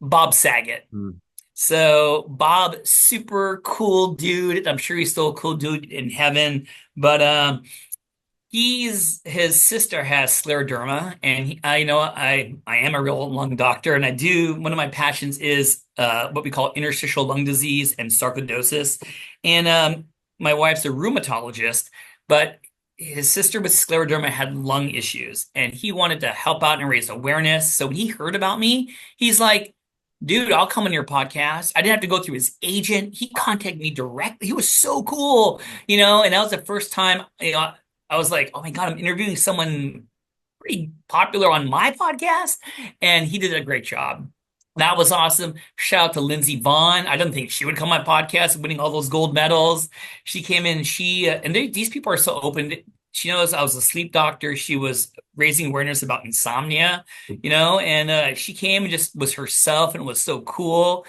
Bob Saget. Mm. So Bob, super cool dude. I'm sure he's still a cool dude in heaven, but his sister has scleroderma, and I am a real lung doctor, and I do one of my passions is what we call interstitial lung disease and sarcoidosis, and my wife's a rheumatologist, but his sister with scleroderma had lung issues, and he wanted to help out and raise awareness. So when he heard about me, he's like, "Dude, I'll come on your podcast." I didn't have to go through his agent. He contacted me directly. He was so cool, and that was the first time, I was like, "Oh my God, I'm interviewing someone pretty popular on my podcast." And he did a great job. That was awesome. Shout out to Lindsey Vaughn. I don't think she would come on my podcast, winning all those gold medals. She came in, these people are so open. She knows I was a sleep doctor. She was raising awareness about insomnia, and she came and just was herself and was so cool.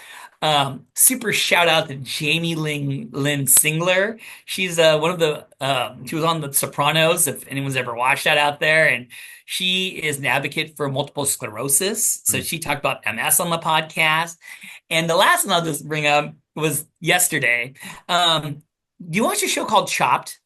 Super shout out to Jamie Lynn Singler. She's she was on The Sopranos, if anyone's ever watched that out there. And she is an advocate for multiple sclerosis. So she talked about MS on the podcast. And the last one I'll just bring up was yesterday. Do you watch a show called Chopped?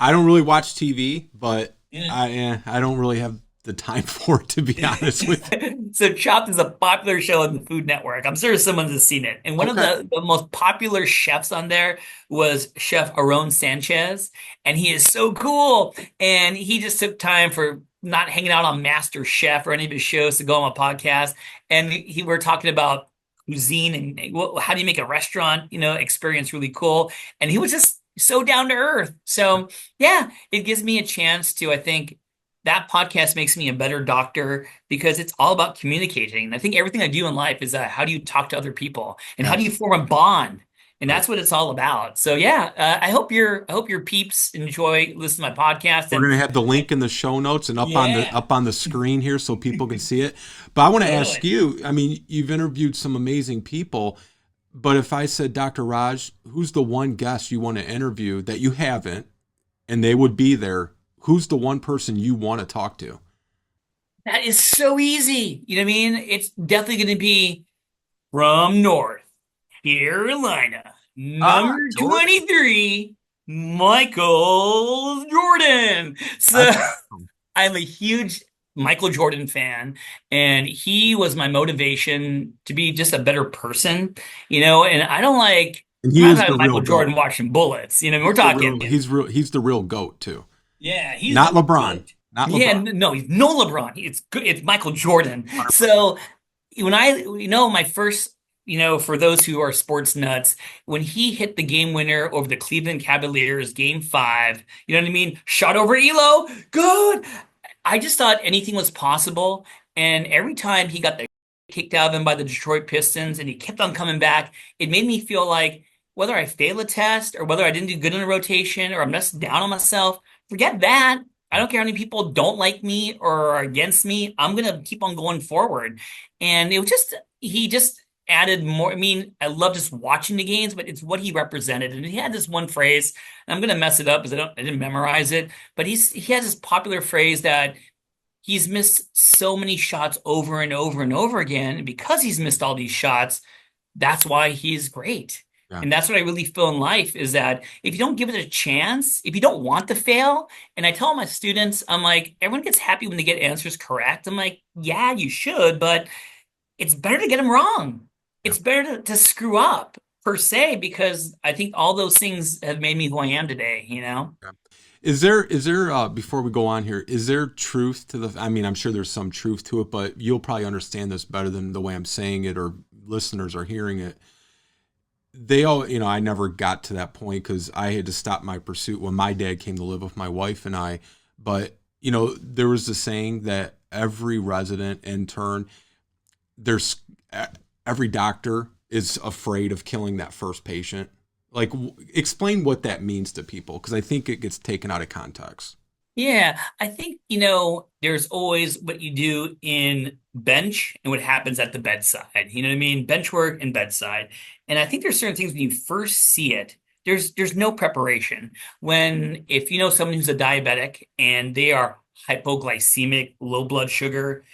I don't really watch TV, but Yeah. I don't really have the time for it, to be honest with you. So Chopped is a popular show on the Food Network. I'm sure someone has seen it. And one of Okay. the most popular chefs on there was Chef Aaron Sanchez. And he is so cool. And he just took time for not hanging out on Master Chef or any of his shows to go on a podcast. And we're talking about cuisine and how do you make a restaurant, experience really cool. And he was just so down to earth. So yeah, it gives me a chance to, I think, that podcast makes me a better doctor because it's all about communicating. And I think everything I do in life is how do you talk to other people and how do you Yes. form a bond? And Right. that's what it's all about. So yeah, I hope your peeps enjoy listening to my podcast. We're And gonna have the link in the show notes and yeah, up on the screen here so people can see it. But I want to ask totally. you, I mean, you've interviewed some amazing people, but if I said, Dr. Raj, who's the one guest you want to interview that you haven't, and they would be there, who's the one person you want to talk to? That is so easy. You know what I mean? It's definitely going to be from North Carolina, Ah, number Jordan. 23, Michael Jordan. So That's awesome. I'm a huge Michael Jordan fan, and he was my motivation to be just a better person, and I don't like, And I'm he not is talking the real Michael Jordan GOAT. watching bullets. We're talking, He's the real GOAT too. yeah, he's Not the LeBron. GOAT. Not Yeah, LeBron. no, he's no LeBron. It's good. It's Michael Jordan. 100%. So when my first, for those who are sports nuts, when he hit the game winner over the Cleveland Cavaliers, game five, you know what I mean? Shot over Elo, good. I just thought anything was possible. And every time he got the kicked out of him by the Detroit Pistons and he kept on coming back, it made me feel like whether I fail a test or whether I didn't do good in a rotation or I'm just down on myself, forget that. I don't care how many people don't like me or are against me. I'm gonna keep on going forward. And it was just he just added more. I mean, I love just watching the games, but it's what he represented. And he had this one phrase, and I'm gonna mess it up because I didn't memorize it, but he has this popular phrase that he's missed so many shots over and over and over again. And because he's missed all these shots, that's why he's great. Yeah. And that's what I really feel in life is that if you don't give it a chance, if you don't want to fail, and I tell my students, I'm like, everyone gets happy when they get answers correct. I'm like, yeah, you should, but it's better to get them wrong. Yeah. It's better to screw up per se, because I think all those things have made me who I am today. Yeah. Is there before we go on here, is there truth to the I mean, I'm sure there's some truth to it, but you'll probably understand this better than the way I'm saying it or listeners are hearing it. They all, I never got to that point because I had to stop my pursuit when my dad came to live with my wife and I. But, there was the saying that every resident intern, there's every doctor is afraid of killing that first patient. Like, explain what that means to people because I think it gets taken out of context. Yeah, I think, there's always what you do in bench and what happens at the bedside. You know what I mean? Bench work and bedside. And I think there's certain things when you first see it, there's no preparation. If you know someone who's a diabetic and they are hypoglycemic, low blood sugar,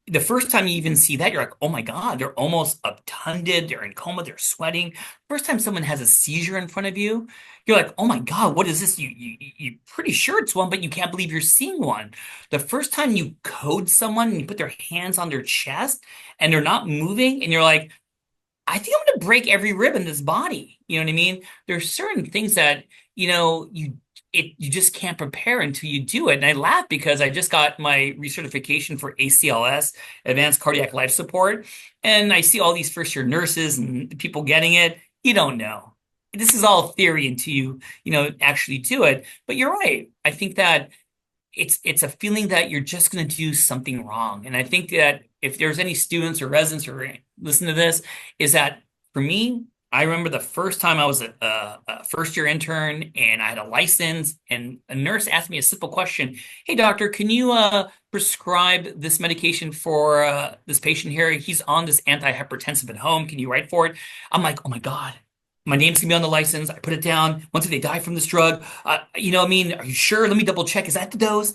the first time you even see that, you're like, oh my God, they're almost obtunded, they're in coma, they're sweating. First time someone has a seizure in front of you, you're like, oh my God, what is this? You're pretty sure it's one, but you can't believe you're seeing one. The first time you code someone and you put their hands on their chest and they're not moving, and you're like, I think I'm going to break every rib in this body. You know what I mean? There's certain things that, you just can't prepare until you do it. And I laugh because I just got my recertification for ACLS, Advanced Cardiac Life Support, and I see all these first year nurses and people getting it. You don't know. This is all theory until actually do it. But you're right. I think that it's a feeling that you're just going to do something wrong. And I think that if there's any students or residents who are listening to this, is that for me, I remember the first time I was a first year intern and I had a license, and a nurse asked me a simple question. Hey, doctor, can you prescribe this medication for this patient here? He's on this antihypertensive at home. Can you write for it? I'm like, oh my God. My name's gonna be on the license. I put it down. Once they die from this drug, what I mean, are you sure? Let me double check. Is that the dose?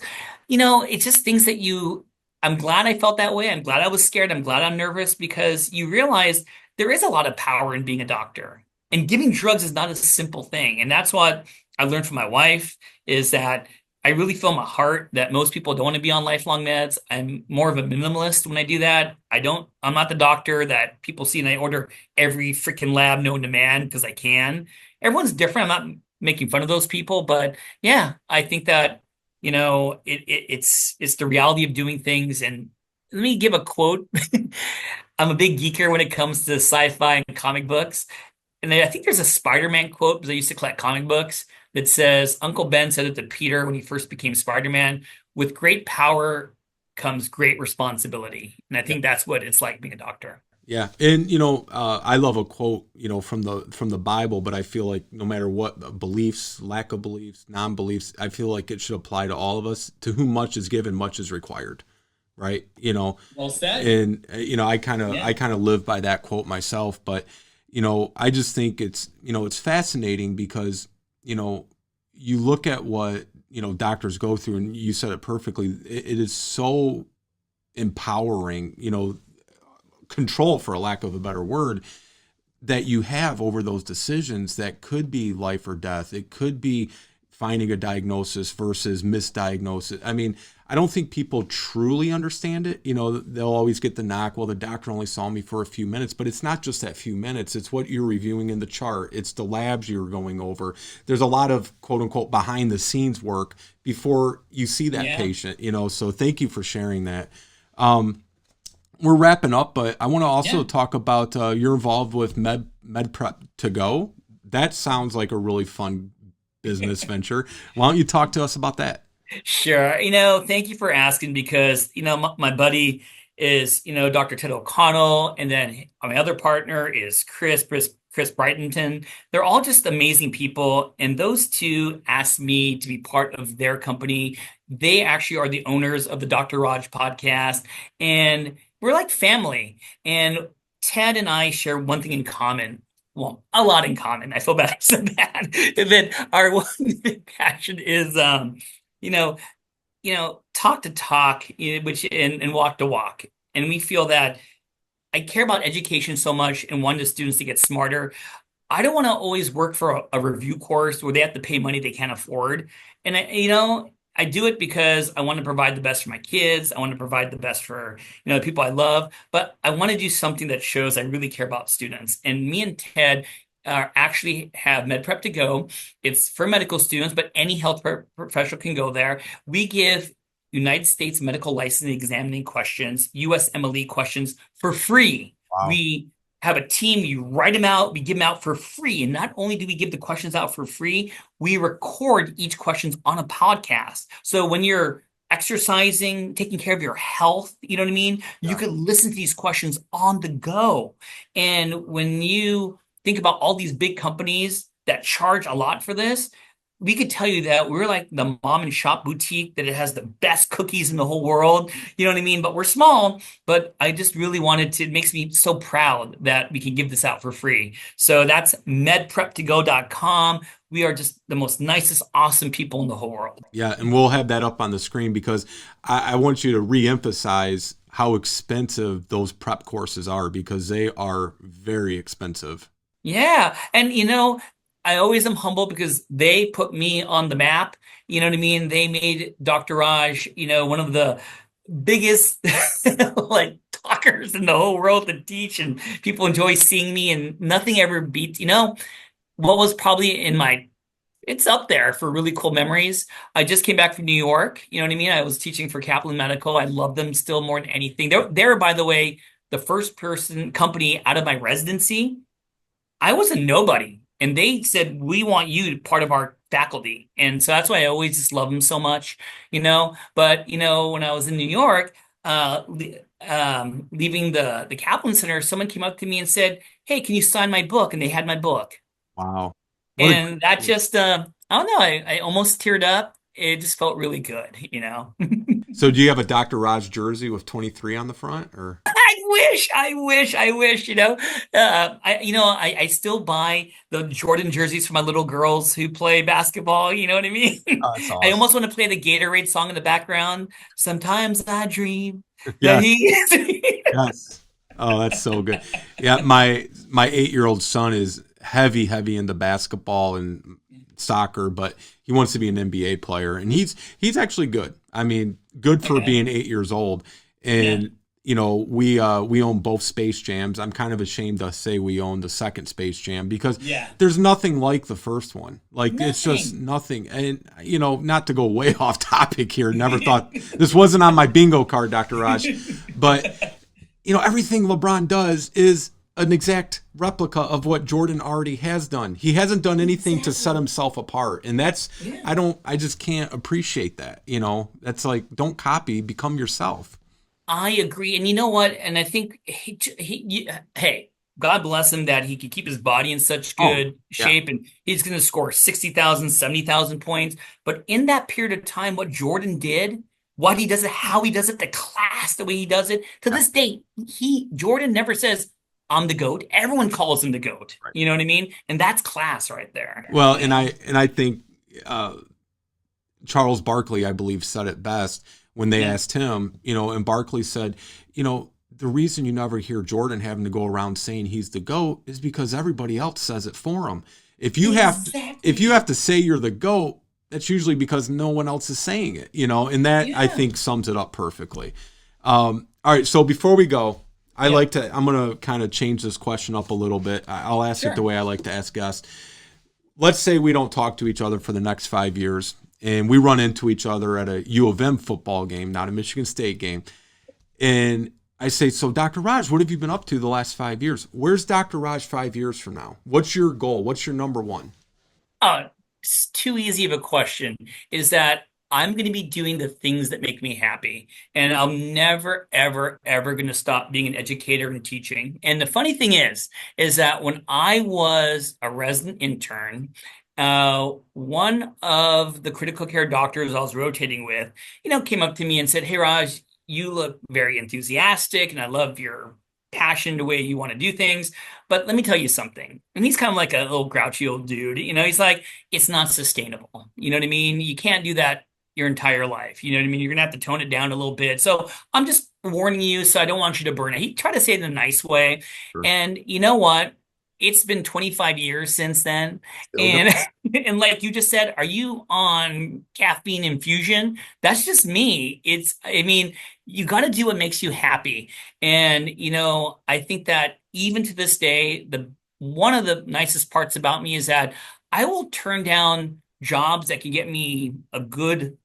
It's just things that I'm glad I felt that way. I'm glad I was scared. I'm glad I'm nervous because you realize there is a lot of power in being a doctor. And giving drugs is not a simple thing. And that's what I learned from my wife is that I really feel in my heart that most people don't want to be on lifelong meds. I'm more of a minimalist when I do that. I'm not the doctor that people see and I order every freaking lab known to man because I can. Everyone's different. I'm not making fun of those people, but yeah, I think that, it's the reality of doing things. And let me give a quote. I'm a big geeker when it comes to sci-fi and comic books. And I think there's a Spider-Man quote because I used to collect comic books that says, Uncle Ben said it to Peter when he first became Spider-Man. with great power comes great responsibility. And I think that's what it's like being a doctor. Yeah. And, I love a quote, from the Bible, but I feel like no matter what beliefs, lack of beliefs, non-beliefs, I feel like it should apply to all of us. To whom much is given, much is required. Right. Well said. And, I kind of live by that quote myself, but, I just think it's fascinating because, you look at what, doctors go through, and you said it perfectly. It is so empowering, control, for a lack of a better word, that you have over those decisions that could be life or death. It could be finding a diagnosis versus misdiagnosis. I mean, I don't think people truly understand it. They'll always get the knock, well, the doctor only saw me for a few minutes, but it's not just that few minutes. It's what you're reviewing in the chart. It's the labs you're going over. There's a lot of quote unquote behind the scenes work before you see that patient, so thank you for sharing that. We're wrapping up, but I want to also talk about you're involved with MedPrep to Go. That sounds like a really fun business venture. Why don't you talk to us about that? Sure. Thank you for asking because, my buddy is, Dr. Ted O'Connell, and then my other partner is Chris Brightonton. They're all just amazing people. And those two asked me to be part of their company. They actually are the owners of the Dr. Raj podcast. And we're like family. And Ted and I share one thing in common. Well, a lot in common. I feel bad I said that. That our one big passion is, talk to talk, which and walk to walk. And we feel that I care about education so much and want the students to get smarter. I don't want to always work for a review course where they have to pay money they can't afford. And I do it because I want to provide the best for my kids. I want to provide the best for, the people I love, but I want to do something that shows I really care about students. And me and Ted actually have MedPrep to Go. It's for medical students, but any health professional can go there. We give United States medical licensing examining questions, USMLE questions for free. Wow. We have a team, you write them out, we give them out for free. And not only do we give the questions out for free, we record each questions on a podcast. So when you're exercising, taking care of your health, you know what I mean? Yeah. You could listen to these questions on the go. And when you think about all these big companies that charge a lot for this, we could tell you that we're like the mom and shop boutique, that it has the best cookies in the whole world. You know what I mean? But we're small, but I just really wanted to, it makes me so proud that we can give this out for free. So that's medprep2go.com. We are just the most nicest, awesome people in the whole world. Yeah. And we'll have that up on the screen because I want you to reemphasize how expensive those prep courses are, because they are very expensive. Yeah. And, I always am humble because they put me on the map. You know what I mean? They made Dr. Raj, one of the biggest like talkers in the whole world to teach, and people enjoy seeing me, and nothing ever beats, what was probably it's up there for really cool memories. I just came back from New York. You know what I mean? I was teaching for Kaplan Medical. I love them still more than anything. They're, by the way, the first company out of my residency. I was a nobody. And they said, we want you part of our faculty. And so that's why I always just love them so much, But, when I was in New York, leaving the Kaplan Center, someone came up to me and said, hey, can you sign my book? And they had my book. Wow. And that just, I don't know, I almost teared up. It just felt really good, So do you have a Dr. Raj jersey with 23 on the front, or? I wish, I still buy the Jordan jerseys for my little girls who play basketball. You know what I mean? Oh, that's awesome. I almost want to play the Gatorade song in the background. Sometimes I dream Yeah. that he is. Yes. Oh, that's so good. Yeah. My 8-year-old son is heavy into basketball and soccer, but he wants to be an NBA player, and he's actually good. I mean, good for being 8 years old. And we own both Space Jams. I'm kind of ashamed to say we own the second Space Jam because there's nothing like the first one. It's just nothing. And not to go way off topic here. Never thought this wasn't on my bingo card, Dr. Raj. But everything LeBron does is an exact replica of what Jordan already has done. He hasn't done anything to set himself apart. And that's, I just can't appreciate that. That's like, don't copy, become yourself. I agree. And you know what? And I think hey, God bless him that he can keep his body in such good shape and he's going to score 60,000, 70,000 points. But in that period of time, what Jordan did, what he does it, how he does it, the class, the way he does it, to this day, Jordan never says, I'm the GOAT. Everyone calls him the GOAT. Right. You know what I mean? And that's class right there. Well, and I think Charles Barkley, I believe, said it best when they asked him, and Barkley said, the reason you never hear Jordan having to go around saying he's the GOAT is because everybody else says it for him. If you have to say you're the GOAT, that's usually because no one else is saying it, and that I think sums it up perfectly. All right. So before we go, I'm going to kind of change this question up a little bit. I'll ask it the way I like to ask guests. Let's say we don't talk to each other for the next 5 years and we run into each other at a U of M football game, not a Michigan State game. And I say, so Dr. Raj, what have you been up to the last 5 years? Where's Dr. Raj 5 years from now? What's your goal? What's your number one? It's too easy of a question. Is that I'm going to be doing the things that make me happy. And I'm never, ever, ever going to stop being an educator and teaching. And the funny thing is that when I was a resident intern, one of the critical care doctors I was rotating with, came up to me and said, hey, Raj, you look very enthusiastic and I love your passion, the way you want to do things. But let me tell you something. And he's kind of like a little grouchy old dude. He's like, it's not sustainable. You know what I mean? You can't do that your entire life. You know what I mean? You're going to have to tone it down a little bit. So I'm just warning you, so I don't want you to burn it. He tried to say it in a nice way. Sure. And you know what? It's been 25 years since then. And like you just said, are you on caffeine infusion? That's just me. You got to do what makes you happy. And, I think that even to this day, one of the nicest parts about me is that I will turn down jobs that can get me a good,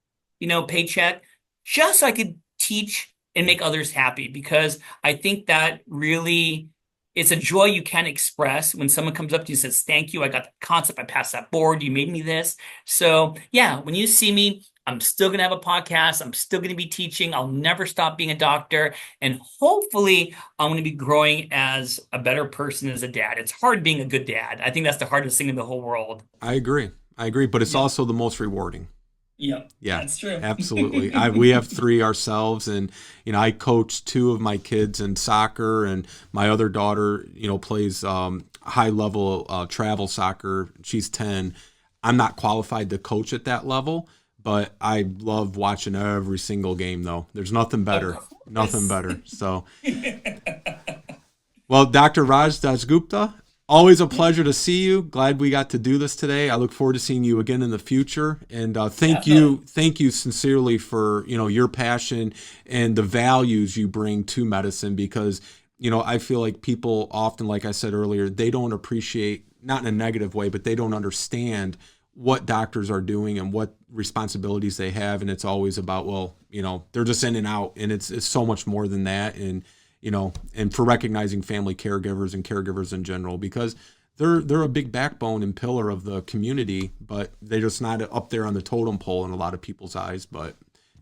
paycheck just so I could teach and make others happy, because I think that really it's a joy you can't express when someone comes up to you and says, thank you, I got the concept, I passed that board, you made me this. So yeah, when you see me, I'm still going to have a podcast. I'm still going to be teaching. I'll never stop being a doctor. And hopefully I'm going to be growing as a better person as a dad. It's hard being a good dad. I think that's the hardest thing in the whole world. I agree. But it's also the most rewarding. Yeah, that's true. Absolutely. We have 3 ourselves, and I coach 2 of my kids in soccer, and my other daughter, plays high level travel soccer. She's 10. I'm not qualified to coach at that level, but I love watching every single game, though. There's nothing better. Nothing better. So, well, Dr. Raj Dasgupta, always a pleasure to see you. Glad we got to do this today. I look forward to seeing you again in the future. And thank you sincerely for, your passion and the values you bring to medicine, because, I feel like people often, like I said earlier, they don't appreciate, not in a negative way, but they don't understand what doctors are doing and what responsibilities they have. And it's always about, well, they're just in and out, and it's so much more than that. And and for recognizing family caregivers and caregivers in general, because they're a big backbone and pillar of the community, but they're just not up there on the totem pole in a lot of people's eyes. But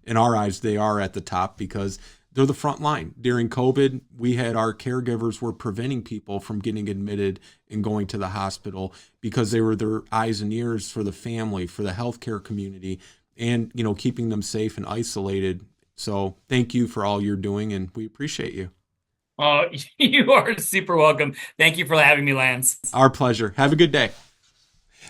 in our eyes, they are at the top because they're the front line. During COVID, we had our caregivers were preventing people from getting admitted and going to the hospital because they were their eyes and ears for the family, for the healthcare community, and, keeping them safe and isolated. So thank you for all you're doing, and we appreciate you. Oh, you are super welcome. Thank you for having me, Lance. Our pleasure. Have a good day.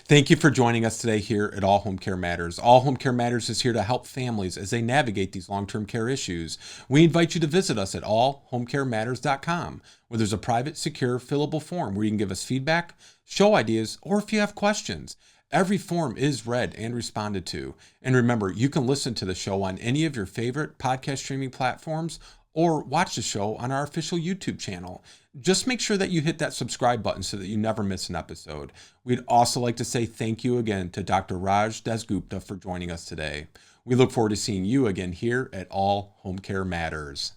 Thank you for joining us today here at All Home Care Matters. All Home Care Matters is here to help families as they navigate these long-term care issues. We invite you to visit us at allhomecarematters.com, where there's a private, secure, fillable form where you can give us feedback, show ideas, or if you have questions. Every form is read and responded to. And remember, you can listen to the show on any of your favorite podcast streaming platforms or watch the show on our official YouTube channel. Just make sure that you hit that subscribe button so that you never miss an episode. We'd also like to say thank you again to Dr. Raj Dasgupta for joining us today. We look forward to seeing you again here at All Home Care Matters.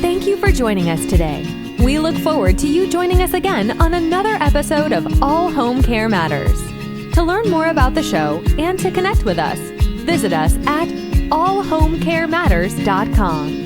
Thank you for joining us today. We look forward to you joining us again on another episode of All Home Care Matters. To learn more about the show and to connect with us, visit us at allhomecarematters.com.